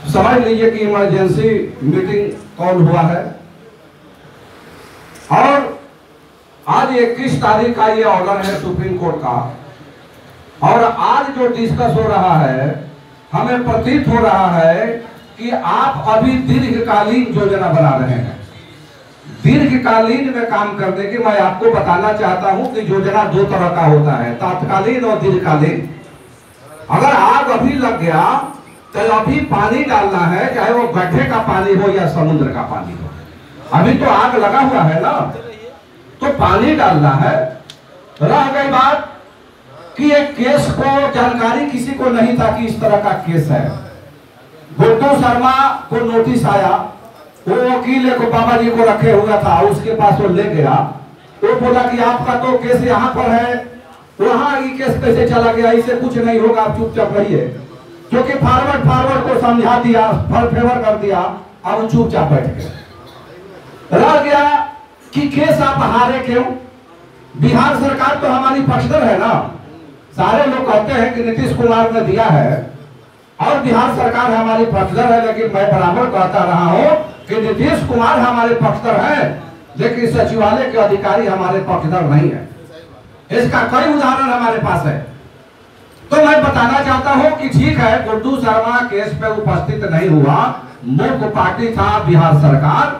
समझ लीजिए कि इमरजेंसी मीटिंग कॉल हुआ है और आज 21 तारीख का ये ऑर्डर है सुप्रीम कोर्ट का। और आज जो डिस्कस हो रहा है, हमें प्रतीत हो रहा है कि आप अभी दीर्घकालीन योजना बना रहे हैं। दीर्घकालीन में काम करने की मैं आपको बताना चाहता हूं कि योजना दो तरह का होता है, तात्कालीन और दीर्घकालीन। अगर आग अभी लग गया तो अभी पानी डालना है, चाहे वो गड्ढे का पानी हो या समुद्र का पानी हो। अभी तो आग लगा हुआ है ना, तो पानी डालना है। रह गई बात कि एक केस को जानकारी किसी को नहीं था कि इस तरह का केस है। गुड्डू शर्मा को नोटिस आया, वो वकील को बाबा जी को रखे हुआ था, उसके पास वो ले गया। वो बोला कि आपका तो केस यहाँ पर है, वहां ये केस कैसे चला गया, इससे कुछ नहीं होगा, आप चुपचाप रहिए। क्योंकि फॉरवर्ड को समझा दिया, फेवर कर दिया, अब चुपचाप बैठ गए। रह गया कि केस आप हारे क्यों? बिहार सरकार तो हमारी पक्षधर है ना। सारे लोग कहते हैं कि नीतीश कुमार ने दिया है और बिहार सरकार हमारी पक्षधर है, लेकिन मैं बराबर कहता रहा हूं कि नीतीश कुमार हमारे पक्षधर है, लेकिन सचिवालय के अधिकारी हमारे पक्षधर नहीं है। इसका कई उदाहरण हमारे पास है। तो मैं बताना चाहता हूं कि ठीक है, गुड्डू शर्मा केस पे उपस्थित नहीं हुआ, मुख्य पार्टी था बिहार सरकार।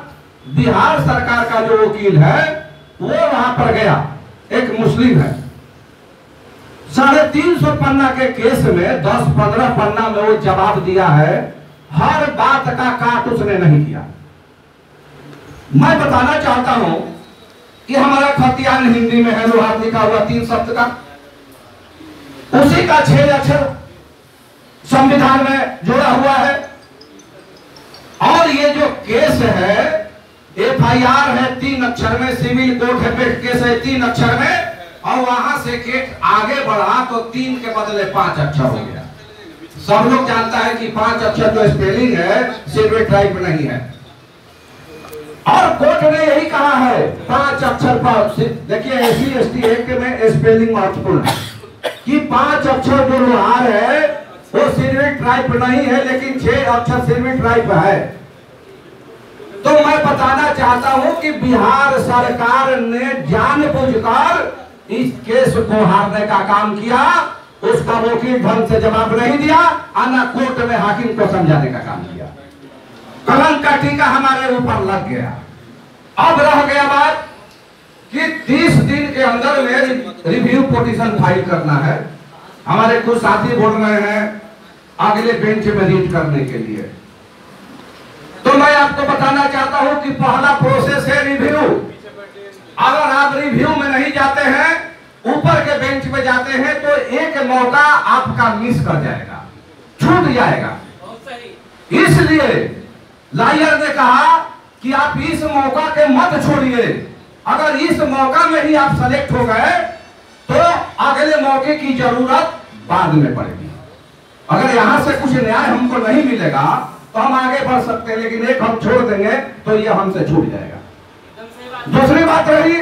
बिहार सरकार का जो वकील है वो वहां पर गया, एक मुस्लिम है। 350 पन्ना के केस में 10-15 पन्ना में वो जवाब दिया है, हर बात का काट उसने नहीं किया। मैं बताना चाहता हूं कि हमारा खतियान हिंदी में है, लोहार लिखा हुआ 3 शब्द का, उसी का 6 अक्षर संविधान में जोड़ा हुआ है। और ये जो केस है, FIR है 3 अक्षर में, सिविल कोर्ट है केस है 3 अक्षर में, और वहां से केस आगे बढ़ा तो 3 के बदले 5 अक्षर हो गया। सब लोग जानता है कि 5 अक्षर जो स्पेलिंग है सिल्वर टाइप नहीं है। और कोर्ट ने यही कहा है 5 अक्षर पर। देखिए SC/ST एक्ट में स्पेलिंग महत्वपूर्ण है कि 5 अक्षर जो लोहार है वो सिल्वर टाइप नहीं है, लेकिन 6 अक्षर सिल्वर टाइप है। तो मैं बताना चाहता हूं कि बिहार सरकार ने जानबूझकर इस केस को हारने का काम किया। उसका वकील ढंग से जवाब नहीं दिया और न कोर्ट में हाकिम को समझाने का काम किया। कलंक का टीका हमारे ऊपर लग गया। अब रह गया बात कि 30 दिन के अंदर में रिव्यू पिटीशन फाइल करना है। हमारे कुछ साथी बोल रहे हैं अगले बेंच में रीड करने के लिए। तो मैं आपको बताना चाहता हूं कि पहला प्रोसेस है रिव्यू। अगर आप रिव्यू में नहीं जाते हैं, ऊपर के बेंच में जाते हैं, तो एक मौका आपका मिस कर जाएगा, छूट जाएगा। इसलिए लॉयर ने कहा कि आप इस मौका के मत छोड़िए। अगर इस मौका में ही आप सेलेक्ट हो गए तो अगले मौके की जरूरत बाद में पड़ेगी। अगर यहां से कुछ न्याय हमको नहीं मिलेगा तो हम आगे बढ़ सकते हैं, लेकिन एक हम छोड़ देंगे तो यह हमसे छूट जाएगा। दूसरी बात रही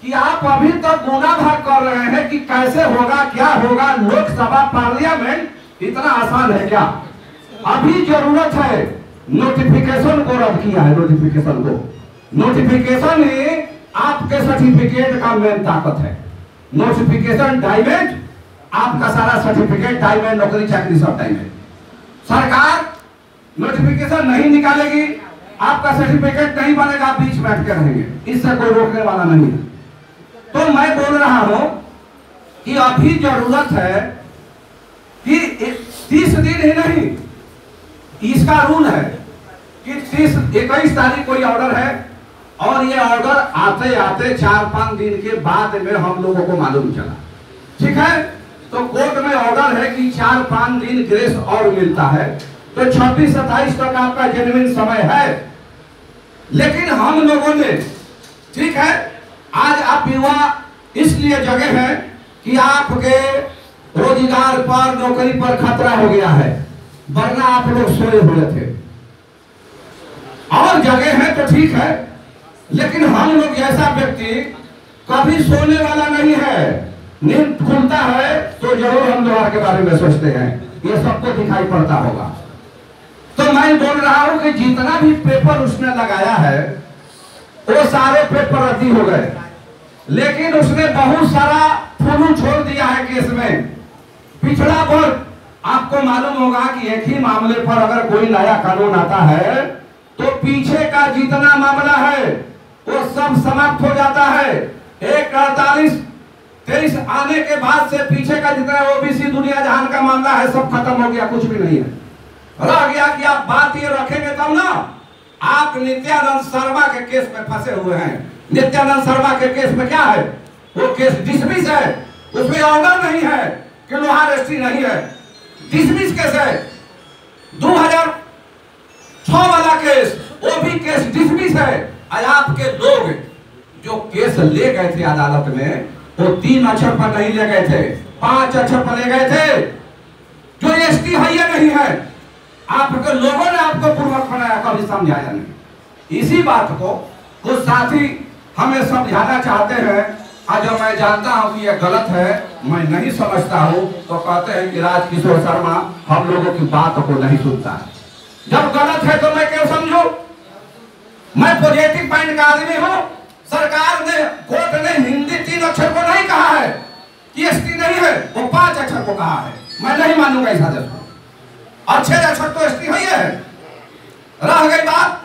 कि आप अभी तक गुना भाग कर रहे हैं कि कैसे होगा, क्या होगा। लोकसभा पार्लियामेंट इतना आसान है क्या? अभी जरूरत है नोटिफिकेशन को रद्द किया है। नोटिफिकेशन ही आपके सर्टिफिकेट का मेन ताकत है। नोटिफिकेशन डायमेंट, आपका सारा सर्टिफिकेट डायमेंट, नौकरी चाकरी सब डायमेंट। सरकार नोटिफिकेशन नहीं निकालेगी, आपका सर्टिफिकेट नहीं बनेगा, आप बीच बैठ के रहेंगे, इससे कोई रोकने वाला नहीं है। तो मैं बोल रहा हूं कि अभी जरूरत है कि 30 दिन ही नहीं, इसका रूल है कि 21 तारीख को ये ऑर्डर है और ये ऑर्डर आते आते 4-5 दिन के बाद में हम लोगों को मालूम चला। ठीक है, तो कोर्ट में ऑर्डर है कि 4-5 दिन ग्रेस और मिलता है, तो 26-27 तक आपका जेन्युइन समय है। लेकिन हम लोगों ने, ठीक है, आज आप युवा इसलिए जगे हैं कि आपके रोजगार पर, नौकरी पर खतरा हो गया है, वरना आप लोग सोए हुए थे। और जगह है तो ठीक है, लेकिन हम लोग जैसा व्यक्ति कभी सोने वाला नहीं है। नींद खुलता है तो जरूर हम लोहार के बारे में सोचते हैं, ये सबको दिखाई पड़ता होगा। तो मैं बोल रहा हूं कि जितना भी पेपर उसने लगाया है वो सारे पेपर रद्दी हो गए, लेकिन उसने बहुत सारा फुलू छोड़ दिया है केस में। पिछड़ा वर्ग, आपको मालूम होगा कि एक ही मामले पर अगर कोई नया कानून आता है तो पीछे का जितना मामला है वो सब समाप्त हो जाता है। एक 48-23 आने के बाद से पीछे का जितना ओबीसी दुनिया जहान का मामला है सब खत्म हो गया, कुछ भी नहीं है रह गया। कि आप बात ये रखेंगे तब ना। आप नित्यानंद शर्मा के केस में फंसे हुए हैं। नित्यानंद शर्मा के केस में क्या है? वो केस डिसमिस है, उसमें ऑर्डर नहीं है कि लोहार एसटी नहीं है, डिसमिस केस है। 2006 वाला केस, वो भी केस डिसमिस है। आज आपके लोग जो केस ले गए थे अदालत में वो 3 अक्षर पर नहीं ले गए थे, 5 अक्षर पर ले गए थे, जो एसटी है या नहीं है। आपके लोगों ने आपको पूर्वक बनाया, कभी समझाया नहीं। इसी बात को कुछ साथी हमें समझाना चाहते हैं, और जो मैं जानता हूं कि यह गलत है, मैं नहीं समझता हूं, तो कहते हैं कि राजकिशोर शर्मा हम लोगों की बात को नहीं सुनता है। जब गलत है तो मैं क्यों समझूं? मैं पॉजिटिव पॉइंट का आदमी हूं। सरकार ने, कोर्ट ने हिंदी 3 अक्षर को नहीं कहा है कि एसटी नहीं है, वो 5 अक्षर को कहा है। मैं नहीं मानूंगा इस आदेश को। अच्छे अक्षर तो एसटी है। रह गई बात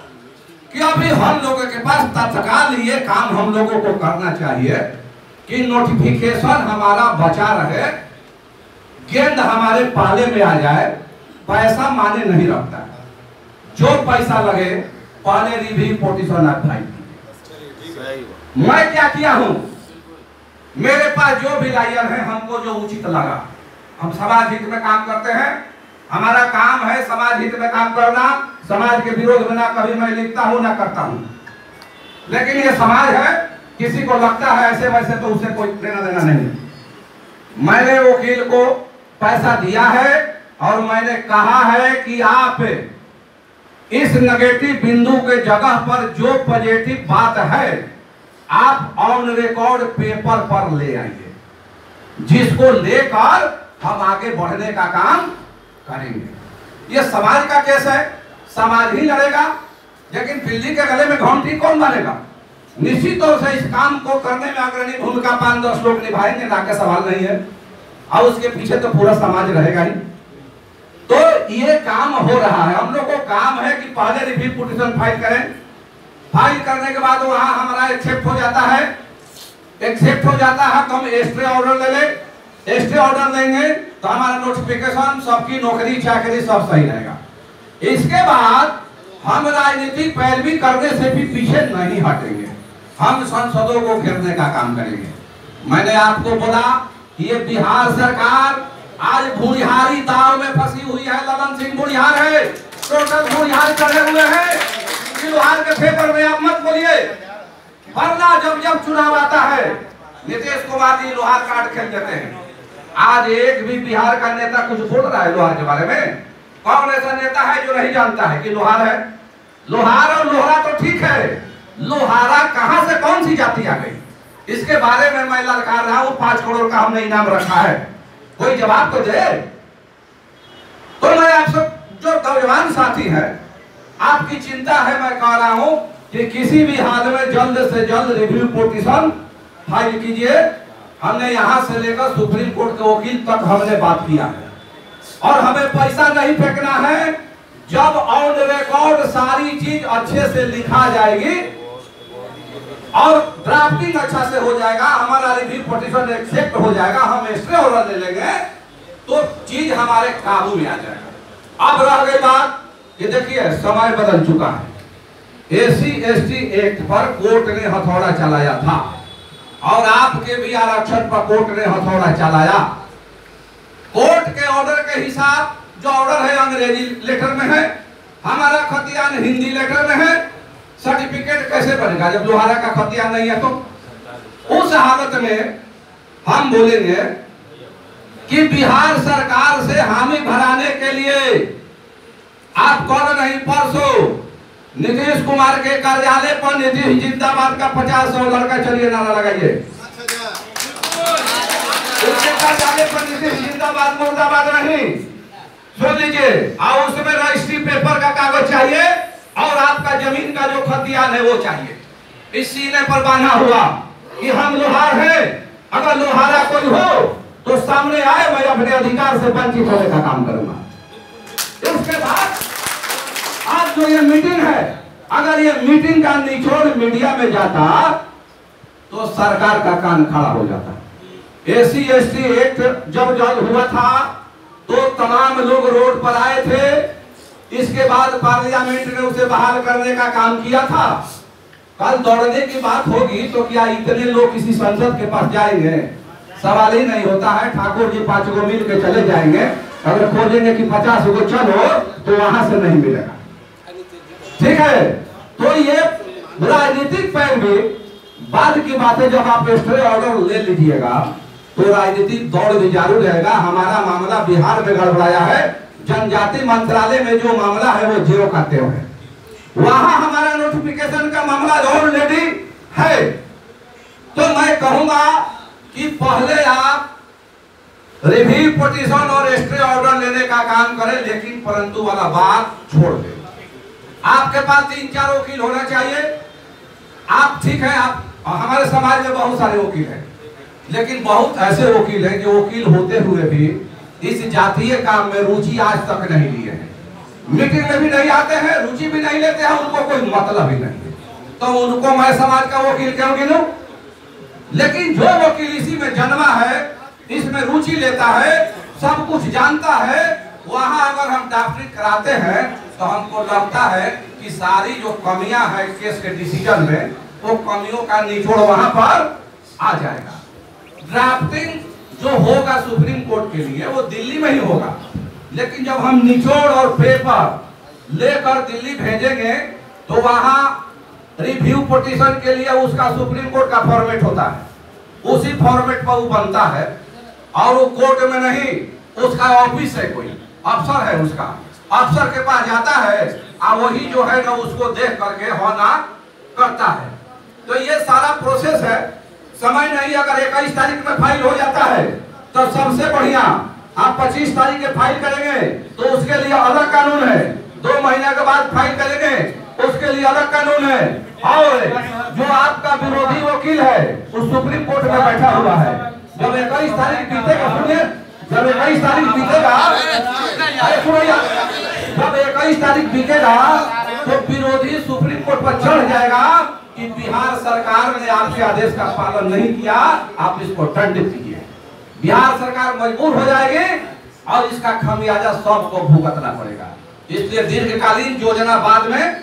कि अभी हम लोगों के पास तत्काल ये काम हम लोगों को करना चाहिए कि नोटिफिकेशन हमारा बचा रहे, गेंद हमारे पाले में आ जाए। पैसा माने नहीं रखता है, जो पैसा लगे पहले रिव्यू पिटीशन फाइल। मैं क्या किया हूं, मेरे पास जो भी लायर है, हमको जो उचित लगा, हम समाज हित में काम करते हैं। हमारा काम है समाज हित में काम करना, समाज के विरोध में ना कभी मैं लिखता हूं ना करता हूं। लेकिन ये समाज है, किसी को लगता है ऐसे वैसे तो उसे कोई लेना देना नहीं। मैंने वकील को पैसा दिया है और मैंने कहा है कि आप इस नेगेटिव बिंदु के जगह पर जो पॉजिटिव बात है आप ऑन रिकॉर्ड पेपर पर ले आइए, जिसको लेकर हम आगे बढ़ने का काम करेंगे। ये समाज का केस है, समाज ही लड़ेगा, लेकिन बिल्ली के गले में घंटी कौन मारेगा? निश्चित तौर से इस काम को करने में अग्रणी भूमिका 5-10 लोग निभाएंगे, ना के सवाल नहीं है, और उसके पीछे तो पूरा समाज रहेगा ही। तो ये काम हो रहा है। हम लोग को काम है कि पहले रिव्यू पिटीशन फाइल करें, फाइल करने के बाद वहां हमारा एक्सेप्ट हो जाता है, एक्सेप्ट हो जाता है तो हम स्टे ऑर्डर ले लें। स्टे ऑर्डर लेंगे तो हमारा नोटिफिकेशन, सबकी नौकरी चाकरी सब सही रहेगा। इसके बाद हम राजनीतिक पैरवी करने से भी पीछे नहीं हटेंगे, हम संसदों को घेरने का काम करेंगे। मैंने आपको बोला कि ये बिहार सरकार आज भूरिहारी दाव में फंसी हुई है। ललन सिंह भूरिहार है, टोटल भूरिहार चढ़े हुए हैं। लोहार के पेपर में आप मत बोलिए, वरना जब चुनाव आता है नीतीश कुमार जी लोहार कार्ड खेल देते हैं। आज एक भी बिहार का नेता कुछ बोल रहा है लोहार के बारे में? कौन ऐसा नेता है जो नहीं जानता है कि लोहार है? लोहार और लोहरा तो ठीक है, लोहारा कहां से कौन सी जाति आ गई, इसके बारे में मैं ललकार रहा हूं। 5 करोड़ का हमने इनाम रखा है, कोई जवाब तो दे। तो मैं आप सब जो नौजवान साथी हैं, आपकी चिंता है, मैं कह रहा हूं कि किसी भी हाल में जल्द से जल्द रिव्यू पिटीशन फाइल कीजिए। हमने यहां से लेकर सुप्रीम कोर्ट के वकील तक हमने बात किया है, और हमें पैसा नहीं फेंकना है। जब ऑन रिकॉर्ड सारी चीज अच्छे से लिखा जाएगी और ड्राफ्टिंग अच्छा से हो जाएगा, हमारा रिव्यू पिटीशन एक्सेप्ट हो जाएगा, हम स्टे ऑर्डर ले लेंगे, तो चीज हमारे काबू में आ जाएगा। अब रह गई बात, ये देखिए समय बदल चुका है। SC/ST एक्ट पर कोर्ट ने हथौड़ा चलाया था, और आपके भी आरक्षण पर कोर्ट ने हथौड़ा चलाया। कोर्ट के ऑर्डर के हिसाब, जो ऑर्डर है अंग्रेजी लेटर में है, हमारा खतियान हिंदी लेटर में है। सर्टिफिकेट कैसे बनेगा जब लोहारा का खतियान नहीं है? तो उस हालत में हम बोलेंगे कि बिहार सरकार से हामी भराने के लिए आप कल नहीं परसों नीतीश कुमार के कार्यालय पर नीतीश जिंदाबाद का 50-100 लड़का चलिए नारा लगाइए। उसके कार्यालय पर नीतीश जिंदाबाद मुर्दाबाद नहीं, सुन लीजिए, और उसमें रजिस्ट्री पेपर का कागज जाने वो चाहिए। इस सीने पर बांधा हुआ कि हम लोहार हैं, अगर लोहारा कोई हो तो सामने आए, मैं अपने अधिकार से वंचित होने का काम करूंगा। इसके बाद आज जो ये मीटिंग है, अगर ये मीटिंग का निचोड़ मीडिया में जाता तो सरकार का कान खड़ा हो जाता। SC/ST एक्ट जब हुआ था तो तमाम लोग रोड पर आए थे। इसके बाद पार्लियामेंट ने उसे बहाल करने का काम किया था। कल दौड़ने की बात होगी तो क्या इतने लोग किसी संसद के पास जाएंगे? सवाल ही नहीं होता है। ठाकुर जी 5 गो मिल के चले जाएंगे, अगर खोजेंगे कि 50 गो चलो तो वहां से नहीं मिलेगा। ठीक है, तो ये राजनीतिक पैर भी बाद की बातें, जब आप स्टे ऑर्डर ले लीजिएगा तो राजनीतिक दौड़ भी जारी रहेगा। हमारा मामला बिहार में गड़बड़ाया है, जनजाति मंत्रालय में जो मामला है वो 0 का 0 है। वहां हमारा नोटिफिकेशन का मामला ऑलरेडी है। तो मैं कहूंगा कि पहले आप रिव्यू पिटीशन और स्टे ऑर्डर लेने का काम करें, लेकिन परंतु वाला बात छोड़ दें। आपके पास 3-4 वकील होना चाहिए। आप ठीक है, आप हमारे समाज में बहुत सारे वकील हैं, लेकिन बहुत ऐसे वकील हैं जो वकील होते हुए भी इस जातीय काम में रुचि आज तक नहीं लिए हैं। मीटिंग में भी नहीं आते हैं, रुचि भी नहीं लेते हैं, उनको कोई मतलब ही नहीं है। तो उनको मैं समाज का वकील क्यों गिनूं? लेकिन जो वकील इसी में जन्मा है, इसमें रुचि लेता है, सब कुछ जानता है, वहां अगर हम डॉक्टरी कराते हैं तो हमको लगता है कि सारी जो कमियां हैं केस के डिसीजन में, वो कमियों का निचोड़ वहां पर आ जाएगा। ड्राफ्टिंग जो होगा सुप्रीम कोर्ट के लिए वो दिल्ली में ही होगा, लेकिन जब हम निचोड़ और पेपर लेकर दिल्ली भेजेंगे तो वहां रिव्यू पिटीशन के लिए उसका सुप्रीम कोर्ट का फॉर्मेट होता है, उसी फॉर्मेट पर वो बनता है। और वो कोर्ट में नहीं, उसका ऑफिस है, कोई अफसर है, उसका अफसर के पास जाता है और वही जो है ना उसको देख करके होना करता है। तो ये सारा प्रोसेस है, समय नहीं। अगर 21 तारीख में फाइल हो जाता है तो सबसे बढ़िया। आप 25 तारीख के फाइल करेंगे तो उसके लिए अलग कानून है, 2 महीने के बाद फाइल करेंगे उसके लिए अलग कानून है। और जो आपका विरोधी वकील है वो सुप्रीम कोर्ट में बैठा हुआ है। जब 21 तारीख बीतेगा, सुनिए, जब 21 तारीख बीतेगा, जब 21 तारीख बीतेगा तो विरोधी सुप्रीम कोर्ट पर चढ़ जाएगा कि बिहार सरकार ने आपके आदेश का पालन नहीं किया, आप इसको दंडित कीजिए। बिहार सरकार मजबूर हो जाएगी और इसका खामियाजा सबको भुगतना पड़ेगा। इसलिए दीर्घकालीन योजना बाद में,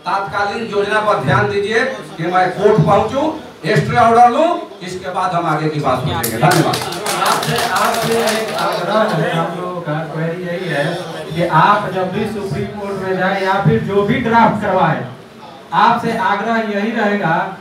तात्कालीन योजना पर ध्यान दीजिए कि मैं कोर्ट पहुंचूं, स्टे ऑर्डर लूं, इसके बाद हम आगे की बात करेंगे। धन्यवाद। आपसे एक आग्रह है, हम लोगों का क्वेरी यही है कि आप जब भी सुप्रीम कोर्ट में जाए या फिर जो भी ड्राफ्ट करवाए, आपसे आग्रह यही रहेगा